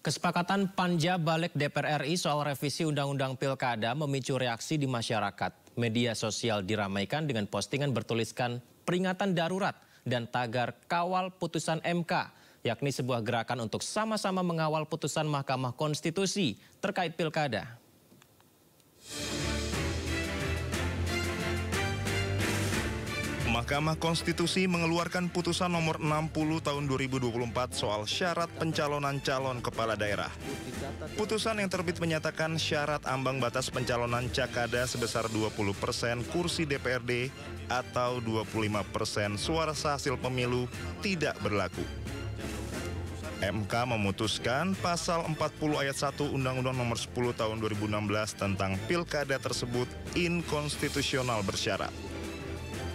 Kesepakatan Panja Balik DPR RI soal revisi Undang-Undang Pilkada memicu reaksi di masyarakat. Media sosial diramaikan dengan postingan bertuliskan peringatan darurat dan tagar kawal putusan MK, yakni sebuah gerakan untuk sama-sama mengawal putusan Mahkamah Konstitusi terkait pilkada. Mahkamah Konstitusi mengeluarkan putusan nomor 60 tahun 2024 soal syarat pencalonan calon kepala daerah. Putusan yang terbit menyatakan syarat ambang batas pencalonan Cakada sebesar 20% kursi DPRD atau 25% suara sah hasil pemilu tidak berlaku. MK memutuskan pasal 40 ayat 1 Undang-Undang nomor 10 tahun 2016 tentang pilkada tersebut inkonstitusional bersyarat.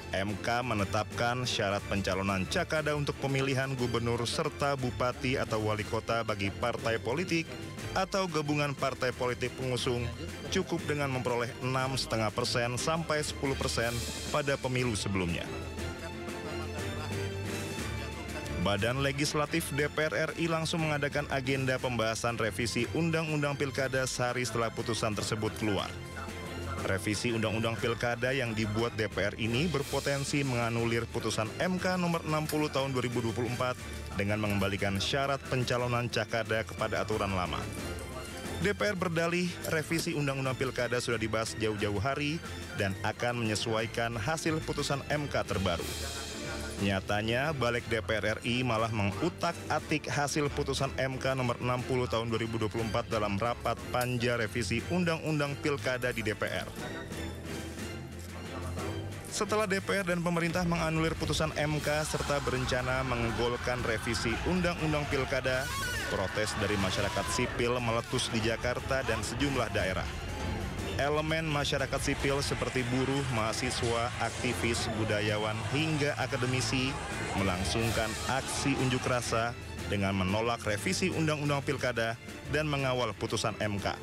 MK menetapkan syarat pencalonan Cakada untuk pemilihan gubernur serta bupati atau wali kota bagi partai politik atau gabungan partai politik pengusung cukup dengan memperoleh 6,5% sampai 10% pada pemilu sebelumnya. Badan Legislatif DPR RI langsung mengadakan agenda pembahasan revisi Undang-Undang Pilkada sehari setelah putusan tersebut keluar. Revisi Undang-Undang Pilkada yang dibuat DPR ini berpotensi menganulir putusan MK nomor 60 tahun 2024 dengan mengembalikan syarat pencalonan Cakada kepada aturan lama. DPR berdalih revisi Undang-Undang Pilkada sudah dibahas jauh-jauh hari dan akan menyesuaikan hasil putusan MK terbaru. Nyatanya, balik DPR RI malah mengutak-atik hasil putusan MK nomor 60 tahun 2024 dalam rapat panja revisi Undang-Undang Pilkada di DPR. Setelah DPR dan pemerintah menganulir putusan MK serta berencana menggolkan revisi Undang-Undang Pilkada, protes dari masyarakat sipil meletus di Jakarta dan sejumlah daerah. Elemen masyarakat sipil seperti buruh, mahasiswa, aktivis, budayawan, hingga akademisi melangsungkan aksi unjuk rasa dengan menolak revisi Undang-Undang Pilkada dan mengawal putusan MK.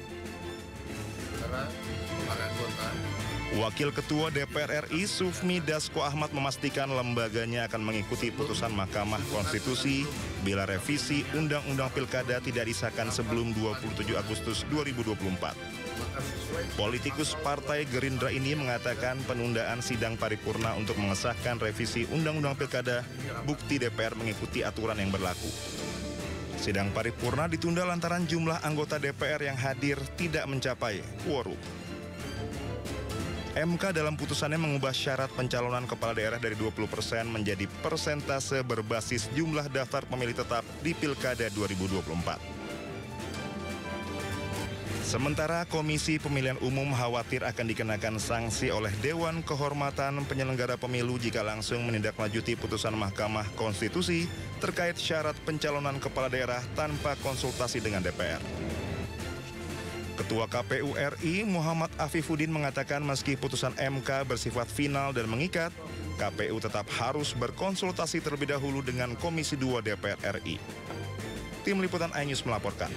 Wakil Ketua DPR RI Sufmi Dasko Ahmad memastikan lembaganya akan mengikuti putusan Mahkamah Konstitusi bila revisi Undang-Undang Pilkada tidak disahkan sebelum 27 Agustus 2024. Politikus Partai Gerindra ini mengatakan penundaan sidang paripurna untuk mengesahkan revisi Undang-Undang Pilkada bukti DPR mengikuti aturan yang berlaku. Sidang paripurna ditunda lantaran jumlah anggota DPR yang hadir tidak mencapai quorum. MK dalam putusannya mengubah syarat pencalonan kepala daerah dari 20% menjadi persentase berbasis jumlah daftar pemilih tetap di Pilkada 2024. Sementara Komisi Pemilihan Umum khawatir akan dikenakan sanksi oleh Dewan Kehormatan Penyelenggara Pemilu jika langsung menindaklanjuti putusan Mahkamah Konstitusi terkait syarat pencalonan kepala daerah tanpa konsultasi dengan DPR. Ketua KPU RI Muhammad Afifuddin mengatakan meski putusan MK bersifat final dan mengikat, KPU tetap harus berkonsultasi terlebih dahulu dengan Komisi 2 DPR RI. Tim Liputan iNews melaporkan.